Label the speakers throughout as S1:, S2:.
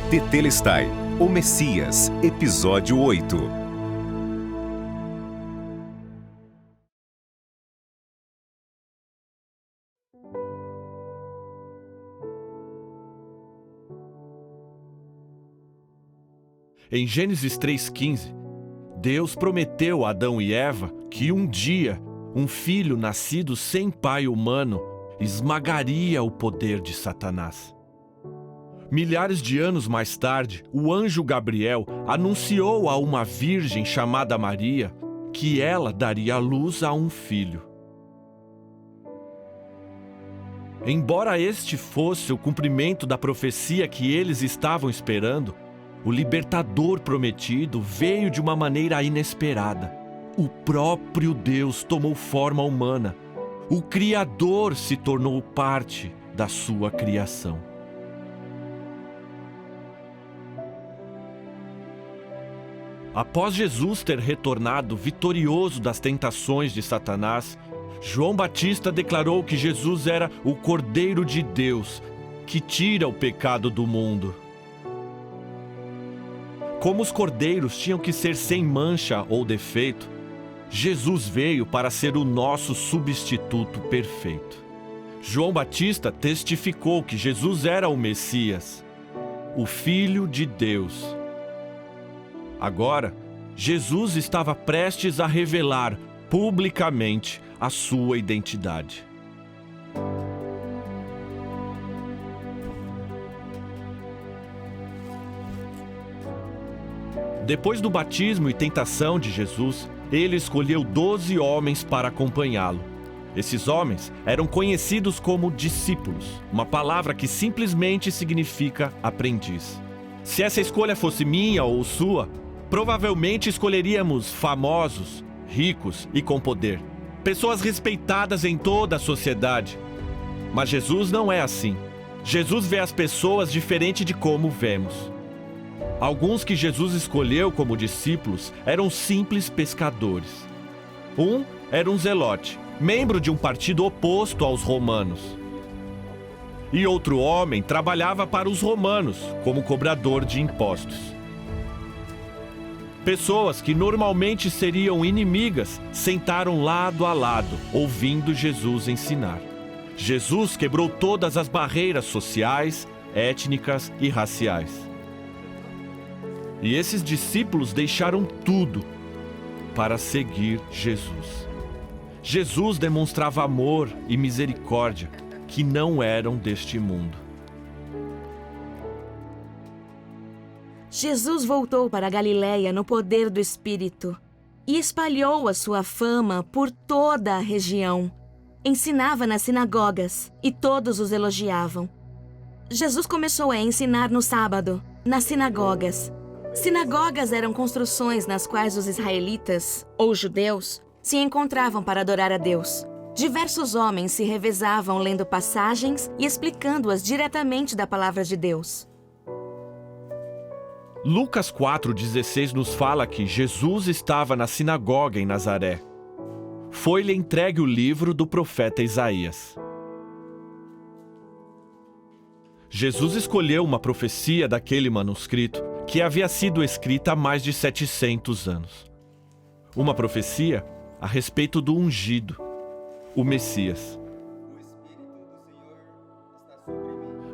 S1: Tetelestai, o Messias, episódio 8.
S2: Em Gênesis 3,15, Deus prometeu a Adão e Eva que um dia um filho nascido sem pai humano esmagaria o poder de Satanás. Milhares de anos mais tarde, o anjo Gabriel anunciou a uma virgem chamada Maria que ela daria à luz a um filho. Embora este fosse o cumprimento da profecia que eles estavam esperando, o libertador prometido veio de uma maneira inesperada. O próprio Deus tomou forma humana. O Criador se tornou parte da sua criação. Após Jesus ter retornado vitorioso das tentações de Satanás, João Batista declarou que Jesus era o Cordeiro de Deus, que tira o pecado do mundo. Como os cordeiros tinham que ser sem mancha ou defeito, Jesus veio para ser o nosso substituto perfeito. João Batista testificou que Jesus era o Messias, o Filho de Deus. Agora, Jesus estava prestes a revelar publicamente a sua identidade. Depois do batismo e tentação de Jesus, ele escolheu 12 homens para acompanhá-lo. Esses homens eram conhecidos como discípulos, uma palavra que simplesmente significa aprendiz. Se essa escolha fosse minha ou sua, provavelmente escolheríamos famosos, ricos e com poder. Pessoas respeitadas em toda a sociedade. Mas Jesus não é assim. Jesus vê as pessoas diferente de como vemos. Alguns que Jesus escolheu como discípulos eram simples pescadores. Um era um zelote, membro de um partido oposto aos romanos. E outro homem trabalhava para os romanos como cobrador de impostos. Pessoas que normalmente seriam inimigas sentaram lado a lado, ouvindo Jesus ensinar. Jesus quebrou todas as barreiras sociais, étnicas e raciais. E esses discípulos deixaram tudo para seguir Jesus. Jesus demonstrava amor e misericórdia que não eram deste mundo.
S3: Jesus voltou para a Galiléia no poder do Espírito e espalhou a sua fama por toda a região. Ensinava nas sinagogas e todos os elogiavam. Jesus começou a ensinar no sábado, nas sinagogas. Sinagogas eram construções nas quais os israelitas, ou judeus, se encontravam para adorar a Deus. Diversos homens se revezavam lendo passagens e explicando-as diretamente da palavra de Deus.
S2: Lucas 4,16 nos fala que Jesus estava na sinagoga em Nazaré. Foi-lhe entregue o livro do profeta Isaías. Jesus escolheu uma profecia daquele manuscrito que havia sido escrita há mais de 700 anos. Uma profecia a respeito do ungido, o Messias.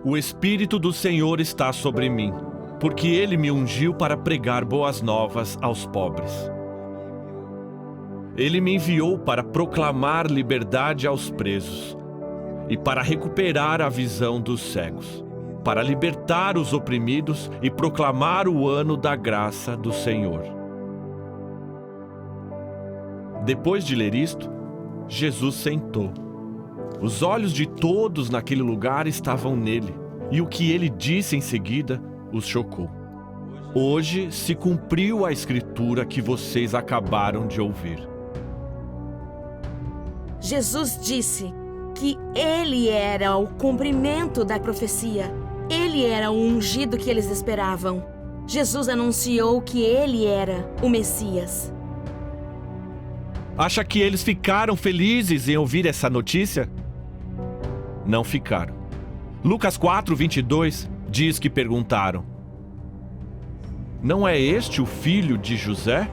S2: O Espírito do Senhor está sobre mim, porque ele me ungiu para pregar boas novas aos pobres. Ele me enviou para proclamar liberdade aos presos e para recuperar a visão dos cegos, para libertar os oprimidos e proclamar o ano da graça do Senhor. Depois de ler isto, Jesus sentou. Os olhos de todos naquele lugar estavam nele, e o que ele disse em seguida os chocou. Hoje se cumpriu a escritura que vocês acabaram de ouvir.
S3: Jesus disse que ele era o cumprimento da profecia. Ele era o ungido que eles esperavam. Jesus anunciou que ele era o Messias.
S2: Acha que eles ficaram felizes em ouvir essa notícia? Não ficaram. Lucas 4:22 diz que perguntaram: não é este o filho de José?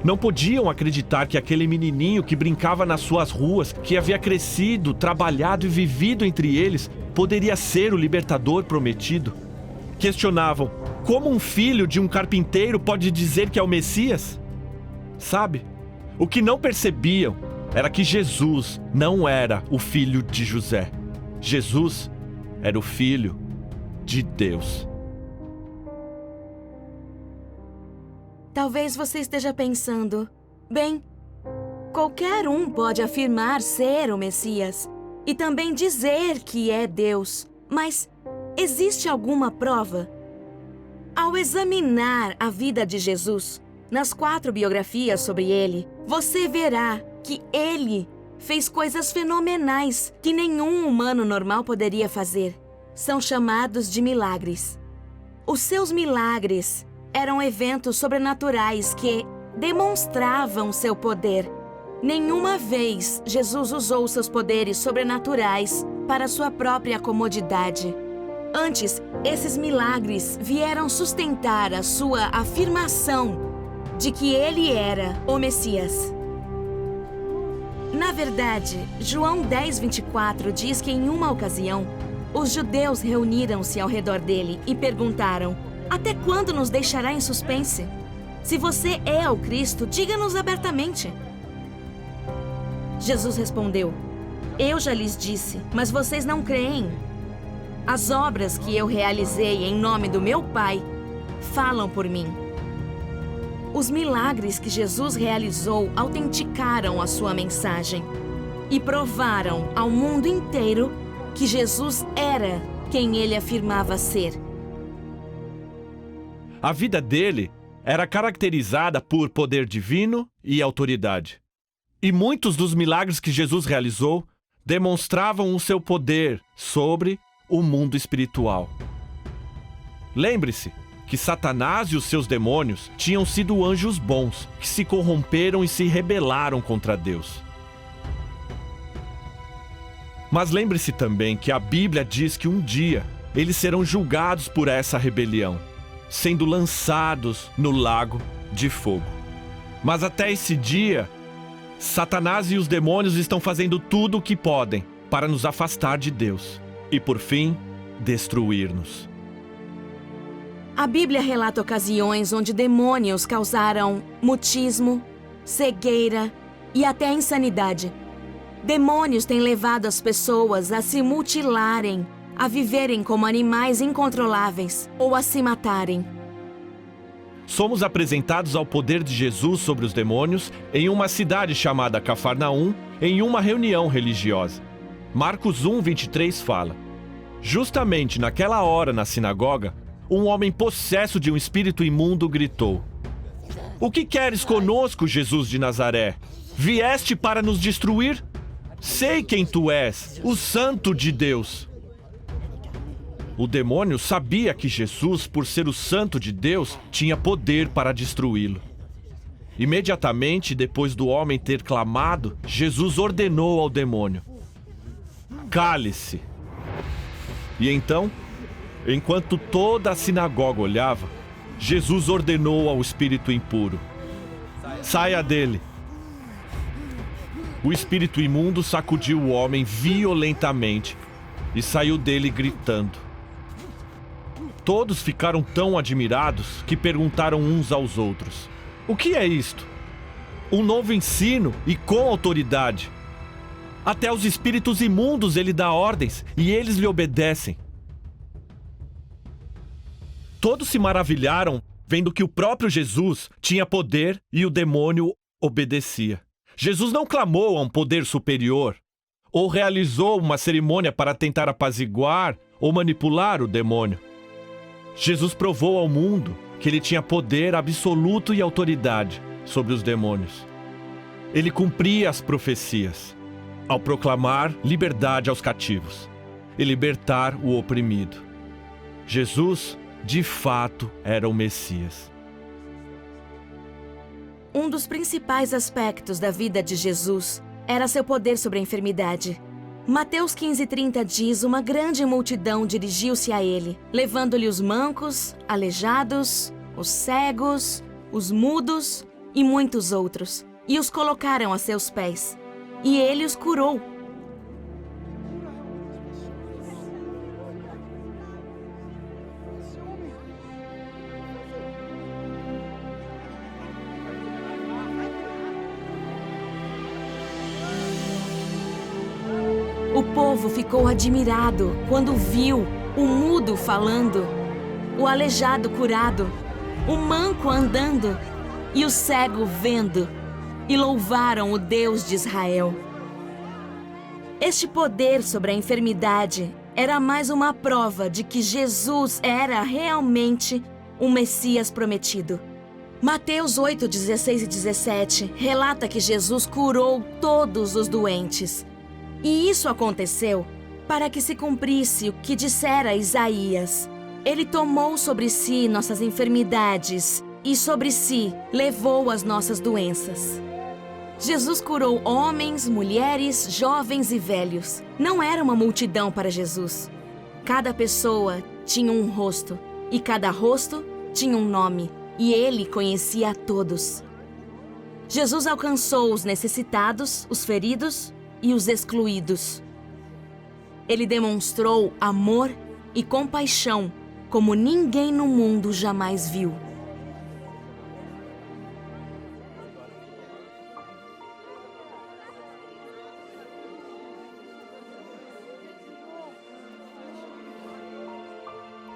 S2: Não podiam acreditar que aquele menininho que brincava nas suas ruas, que havia crescido, trabalhado e vivido entre eles, poderia ser o libertador prometido. Questionavam: como um filho de um carpinteiro pode dizer que é o Messias? Sabe, o que não percebiam era que Jesus não era o filho de José. Jesus era o filho de Deus.
S3: Talvez você esteja pensando: bem, qualquer um pode afirmar ser o Messias e também dizer que é Deus, mas existe alguma prova? Ao examinar a vida de Jesus, nas 4 biografias sobre ele, você verá que ele fez coisas fenomenais que nenhum humano normal poderia fazer. São chamados de milagres. Os seus milagres eram eventos sobrenaturais que demonstravam seu poder. Nenhuma vez Jesus usou seus poderes sobrenaturais para sua própria comodidade. Antes, esses milagres vieram sustentar a sua afirmação de que ele era o Messias. Na verdade, João 10:24 diz que em uma ocasião, os judeus reuniram-se ao redor dele e perguntaram: até quando nos deixará em suspense? Se você é o Cristo, diga-nos abertamente. Jesus respondeu: eu já lhes disse, mas vocês não creem. As obras que eu realizei em nome do meu Pai falam por mim. Os milagres que Jesus realizou autenticaram a sua mensagem e provaram ao mundo inteiro que Jesus era quem ele afirmava ser.
S2: A vida dele era caracterizada por poder divino e autoridade. E muitos dos milagres que Jesus realizou demonstravam o seu poder sobre o mundo espiritual. Lembre-se que Satanás e os seus demônios tinham sido anjos bons, que se corromperam e se rebelaram contra Deus. Mas lembre-se também que a Bíblia diz que um dia eles serão julgados por essa rebelião, sendo lançados no lago de fogo. Mas até esse dia, Satanás e os demônios estão fazendo tudo o que podem para nos afastar de Deus e, por fim, destruir-nos.
S3: A Bíblia relata ocasiões onde demônios causaram mutismo, cegueira e até insanidade. Demônios têm levado as pessoas a se mutilarem, a viverem como animais incontroláveis ou a se matarem.
S2: Somos apresentados ao poder de Jesus sobre os demônios em uma cidade chamada Cafarnaum, em uma reunião religiosa. Marcos 1:23 fala: justamente naquela hora na sinagoga, um homem possesso de um espírito imundo gritou: o que queres conosco, Jesus de Nazaré? Vieste para nos destruir? Sei quem tu és, o Santo de Deus. O demônio sabia que Jesus, por ser o Santo de Deus, tinha poder para destruí-lo. Imediatamente depois do homem ter clamado, Jesus ordenou ao demônio: cale-se. E então, enquanto toda a sinagoga olhava, Jesus ordenou ao espírito impuro: saia dele. O espírito imundo sacudiu o homem violentamente e saiu dele gritando. Todos ficaram tão admirados que perguntaram uns aos outros: o que é isto? Um novo ensino e com autoridade. Até aos espíritos imundos ele dá ordens e eles lhe obedecem. Todos se maravilharam vendo que o próprio Jesus tinha poder e o demônio obedecia. Jesus não clamou a um poder superior, ou realizou uma cerimônia para tentar apaziguar ou manipular o demônio. Jesus provou ao mundo que ele tinha poder absoluto e autoridade sobre os demônios. Ele cumpria as profecias, ao proclamar liberdade aos cativos e libertar o oprimido. Jesus, de fato, era o Messias.
S3: Um dos principais aspectos da vida de Jesus era seu poder sobre a enfermidade. Mateus 15:30 diz: uma grande multidão dirigiu-se a ele, levando-lhe os mancos, aleijados os cegos, os mudos e muitos outros, e os colocaram a seus pés. E ele os curou. O povo ficou admirado quando viu o mudo falando, o aleijado curado, o manco andando e o cego vendo, e louvaram o Deus de Israel. Este poder sobre a enfermidade era mais uma prova de que Jesus era realmente o Messias prometido. Mateus 8, 16 e 17 relata que Jesus curou todos os doentes. E isso aconteceu para que se cumprisse o que dissera Isaías. Ele tomou sobre si nossas enfermidades e sobre si levou as nossas doenças. Jesus curou homens, mulheres, jovens e velhos. Não era uma multidão para Jesus. Cada pessoa tinha um rosto, e cada rosto tinha um nome, e ele conhecia a todos. Jesus alcançou os necessitados, os feridos e os excluídos. Ele demonstrou amor e compaixão como ninguém no mundo jamais viu.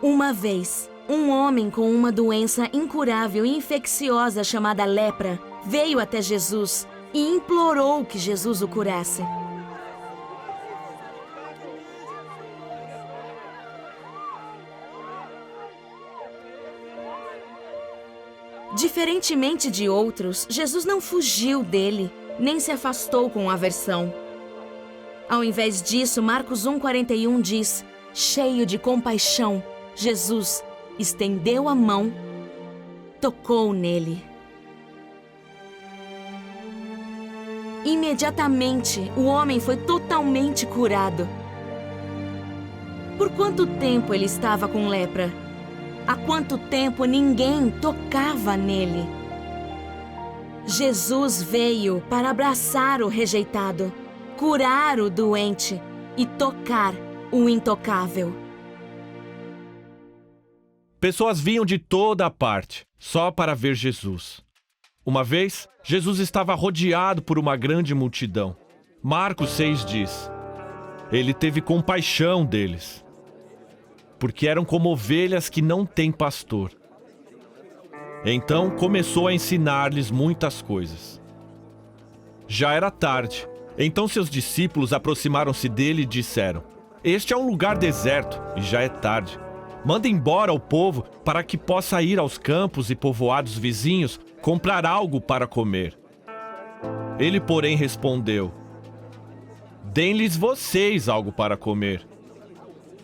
S3: Uma vez, um homem com uma doença incurável e infecciosa chamada lepra veio até Jesus e implorou que Jesus o curasse. Diferentemente de outros, Jesus não fugiu dele, nem se afastou com aversão. Ao invés disso, Marcos 1,41 diz: cheio de compaixão, Jesus estendeu a mão, tocou nele. Imediatamente, o homem foi totalmente curado. Por quanto tempo ele estava com lepra? Há quanto tempo ninguém tocava nele? Jesus veio para abraçar o rejeitado, curar o doente e tocar o intocável.
S2: Pessoas vinham de toda a parte, só para ver Jesus. Uma vez, Jesus estava rodeado por uma grande multidão. Marcos 6 diz: ele teve compaixão deles, porque eram como ovelhas que não têm pastor. Então começou a ensinar-lhes muitas coisas. Já era tarde, então seus discípulos aproximaram-se dele e disseram: este é um lugar deserto e já é tarde. Manda embora o povo para que possa ir aos campos e povoados vizinhos comprar algo para comer. Ele, porém, respondeu: deem-lhes vocês algo para comer.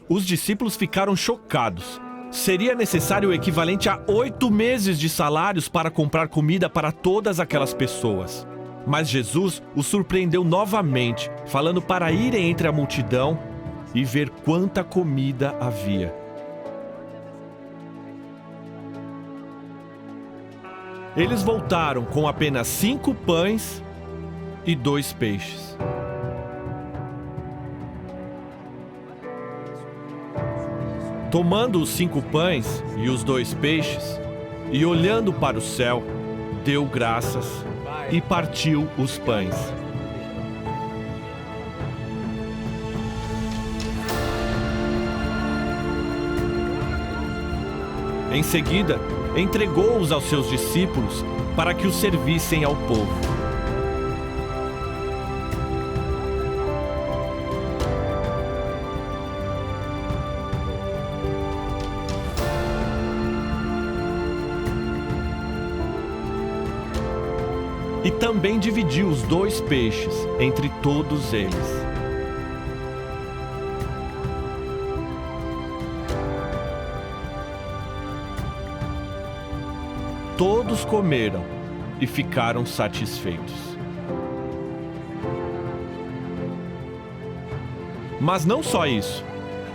S2: Os discípulos ficaram chocados. Seria necessário o equivalente a 8 meses de salários para comprar comida para todas aquelas pessoas. Mas Jesus os surpreendeu novamente, falando para irem entre a multidão e ver quanta comida havia. Eles voltaram com apenas 5 pães e 2 peixes. Tomando os 5 pães e os 2 peixes, e olhando para o céu, deu graças e partiu os pães. Em seguida, entregou-os aos seus discípulos para que os servissem ao povo. E também dividiu os 2 peixes entre todos eles. Todos comeram e ficaram satisfeitos. Mas não só isso.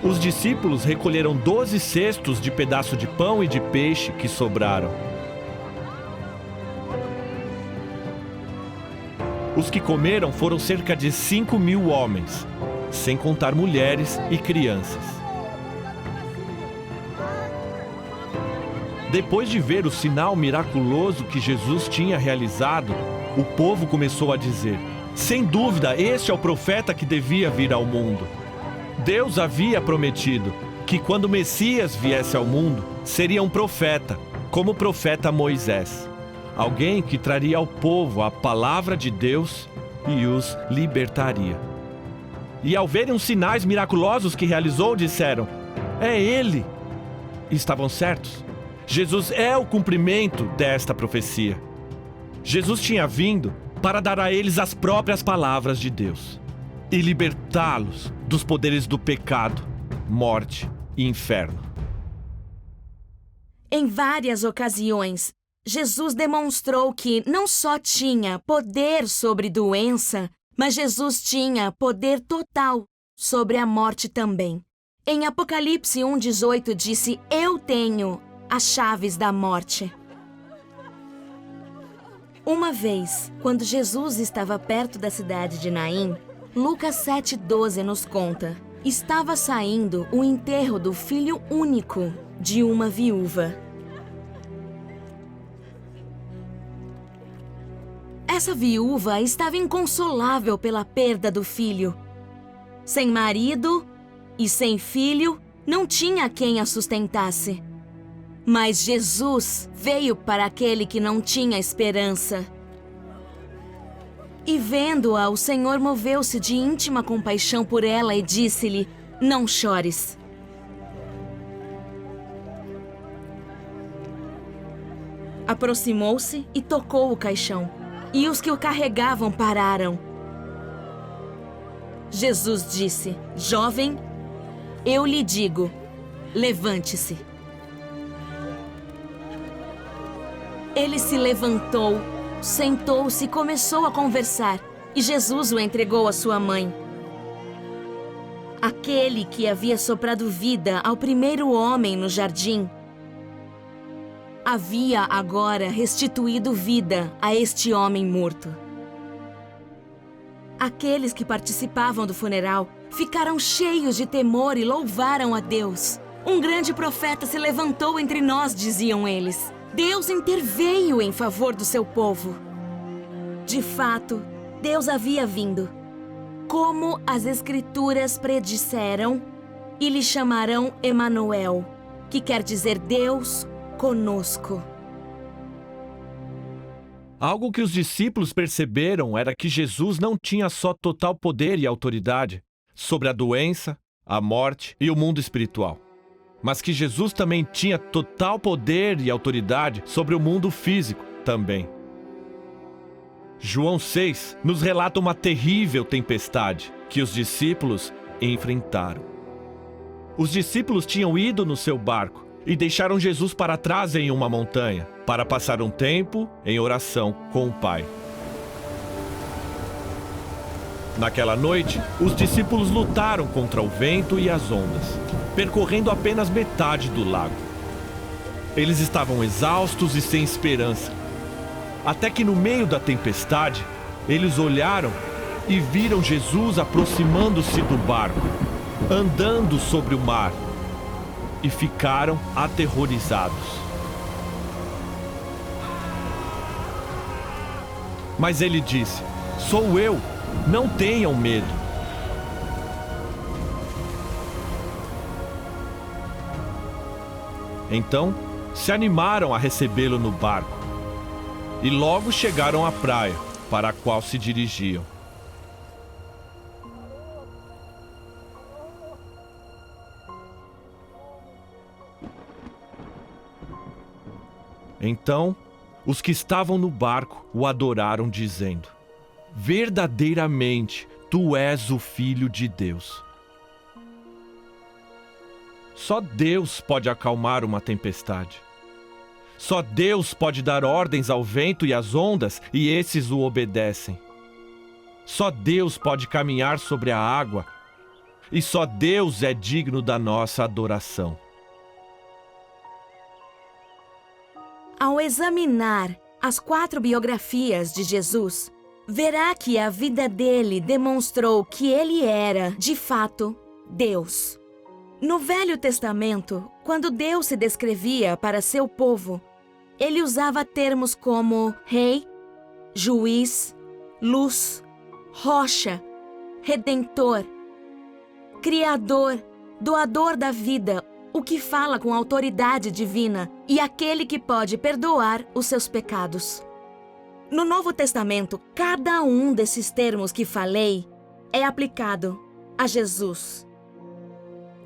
S2: Os discípulos recolheram 12 cestos de pedaço de pão e de peixe que sobraram. Os que comeram foram cerca de 5.000 homens, sem contar mulheres e crianças. Depois de ver o sinal miraculoso que Jesus tinha realizado, o povo começou a dizer: sem dúvida, este é o profeta que devia vir ao mundo. Deus havia prometido que quando o Messias viesse ao mundo, seria um profeta, como o profeta Moisés. Alguém que traria ao povo a palavra de Deus e os libertaria. E ao verem os sinais miraculosos que realizou, disseram: é ele! E estavam certos. Jesus é o cumprimento desta profecia. Jesus tinha vindo para dar a eles as próprias palavras de Deus e libertá-los dos poderes do pecado, morte e inferno.
S3: Em várias ocasiões, Jesus demonstrou que não só tinha poder sobre doença, mas Jesus tinha poder total sobre a morte também. Em Apocalipse 1:18 disse: eu tenho as chaves da morte. Uma vez, quando Jesus estava perto da cidade de Naim, Lucas 7:12 nos conta: estava saindo o enterro do filho único de uma viúva. Essa viúva estava inconsolável pela perda do filho. Sem marido e sem filho, não tinha quem a sustentasse. Mas Jesus veio para aquele que não tinha esperança. E vendo-a, o Senhor moveu-se de íntima compaixão por ela e disse-lhe: não chores. Aproximou-se e tocou o caixão, e os que o carregavam pararam. Jesus disse: jovem, eu lhe digo, levante-se. Ele se levantou, sentou-se e começou a conversar, e Jesus o entregou à sua mãe. Aquele que havia soprado vida ao primeiro homem no jardim, havia agora restituído vida a este homem morto. Aqueles que participavam do funeral ficaram cheios de temor e louvaram a Deus. Um grande profeta se levantou entre nós, diziam eles. Deus interveio em favor do seu povo. De fato, Deus havia vindo, como as Escrituras predisseram, e lhe chamarão Emanuel, que quer dizer Deus conosco.
S2: Algo que os discípulos perceberam era que Jesus não tinha só total poder e autoridade sobre a doença, a morte e o mundo espiritual, mas que Jesus também tinha total poder e autoridade sobre o mundo físico também. João 6 nos relata uma terrível tempestade que os discípulos enfrentaram. Os discípulos tinham ido no seu barco e deixaram Jesus para trás em uma montanha para passar um tempo em oração com o Pai. Naquela noite, os discípulos lutaram contra o vento e as ondas, percorrendo apenas metade do lago. Eles estavam exaustos e sem esperança. Até que no meio da tempestade, eles olharam e viram Jesus aproximando-se do barco, andando sobre o mar, e ficaram aterrorizados. Mas ele disse: sou eu, não tenham medo. Então, se animaram a recebê-lo no barco, e logo chegaram à praia, para a qual se dirigiam. Então, os que estavam no barco o adoraram, dizendo: verdadeiramente, tu és o Filho de Deus. Só Deus pode acalmar uma tempestade. Só Deus pode dar ordens ao vento e às ondas, e esses o obedecem. Só Deus pode caminhar sobre a água, e só Deus é digno da nossa adoração.
S3: Ao examinar as 4 biografias de Jesus, verá que a vida dele demonstrou que ele era, de fato, Deus. No Velho Testamento, quando Deus se descrevia para seu povo, ele usava termos como rei, juiz, luz, rocha, redentor, criador, doador da vida, o que fala com autoridade divina e aquele que pode perdoar os seus pecados. No Novo Testamento, cada um desses termos que falei é aplicado a Jesus.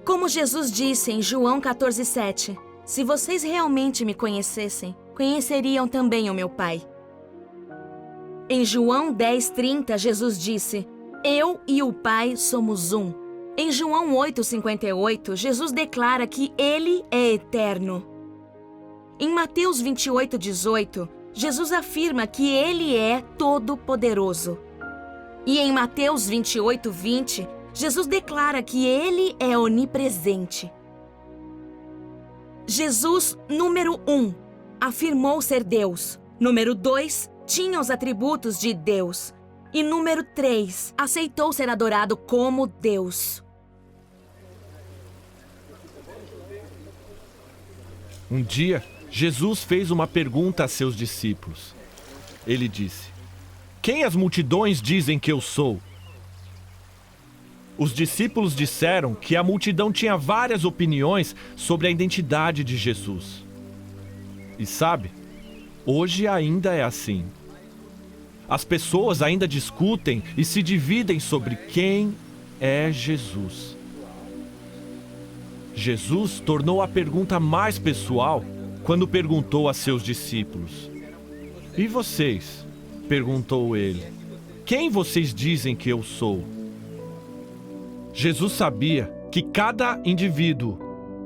S3: Como Jesus disse em João 14,7, se vocês realmente me conhecessem, conheceriam também o meu Pai. Em João 10,30, Jesus disse, eu e o Pai somos um. Em João 8,58, Jesus declara que Ele é eterno. Em Mateus 28,18, Jesus afirma que Ele é todo-poderoso. E em Mateus 28,20, Jesus declara que Ele é onipresente. Jesus, número 1, afirmou ser Deus. Número 2, tinha os atributos de Deus. E número 3, aceitou ser adorado como Deus.
S2: Um dia, Jesus fez uma pergunta a seus discípulos. Ele disse, quem as multidões dizem que eu sou? Os discípulos disseram que a multidão tinha várias opiniões sobre a identidade de Jesus. E sabe, hoje ainda é assim. As pessoas ainda discutem e se dividem sobre quem é Jesus. Jesus tornou a pergunta mais pessoal quando perguntou a seus discípulos. E vocês? Perguntou ele. Quem vocês dizem que eu sou? Jesus sabia que cada indivíduo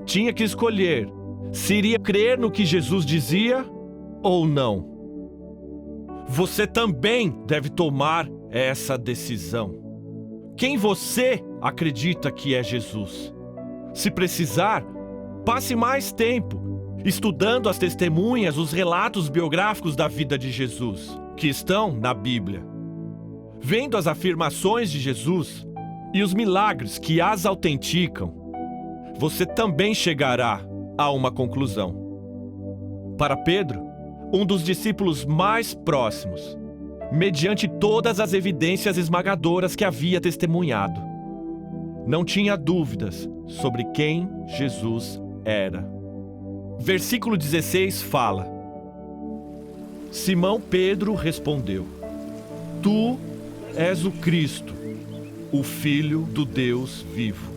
S2: tinha que escolher se iria crer no que Jesus dizia ou não. Você também deve tomar essa decisão. Quem você acredita que é Jesus? Se precisar, passe mais tempo estudando as testemunhas, os relatos biográficos da vida de Jesus, que estão na Bíblia. Vendo as afirmações de Jesus e os milagres que as autenticam, você também chegará a uma conclusão. Para Pedro, um dos discípulos mais próximos, mediante todas as evidências esmagadoras que havia testemunhado, não tinha dúvidas sobre quem Jesus era. Versículo 16 fala: Simão Pedro respondeu: Tu és o Cristo, o Filho do Deus vivo.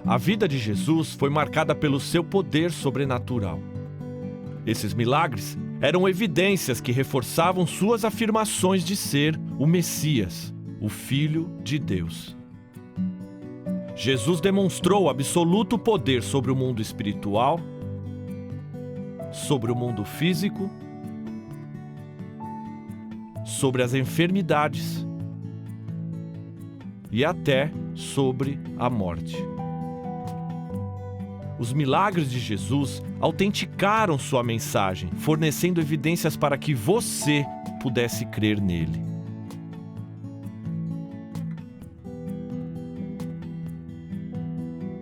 S2: A vida de Jesus foi marcada pelo seu poder sobrenatural. Esses milagres eram evidências que reforçavam suas afirmações de ser o Messias, o Filho de Deus. Jesus demonstrou absoluto poder sobre o mundo espiritual, sobre o mundo físico, sobre as enfermidades e até sobre a morte. Os milagres de Jesus autenticaram sua mensagem, fornecendo evidências para que você pudesse crer nele.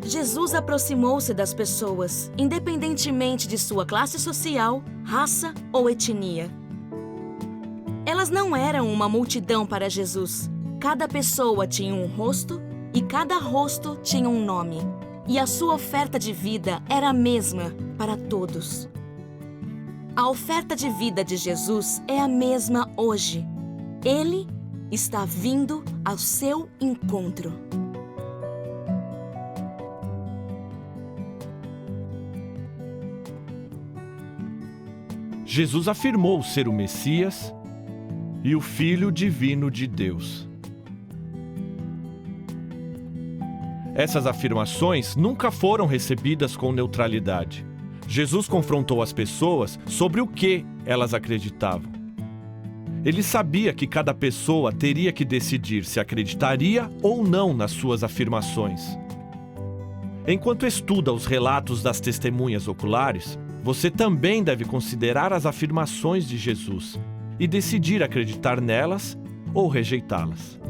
S3: Jesus aproximou-se das pessoas, independentemente de sua classe social, raça ou etnia. Elas não eram uma multidão para Jesus. Cada pessoa tinha um rosto e cada rosto tinha um nome. E a sua oferta de vida era a mesma para todos. A oferta de vida de Jesus é a mesma hoje. Ele está vindo ao seu encontro.
S2: Jesus afirmou ser o Messias e o Filho divino de Deus. Essas afirmações nunca foram recebidas com neutralidade. Jesus confrontou as pessoas sobre o que elas acreditavam. Ele sabia que cada pessoa teria que decidir se acreditaria ou não nas suas afirmações. Enquanto estuda os relatos das testemunhas oculares, você também deve considerar as afirmações de Jesus e decidir acreditar nelas ou rejeitá-las.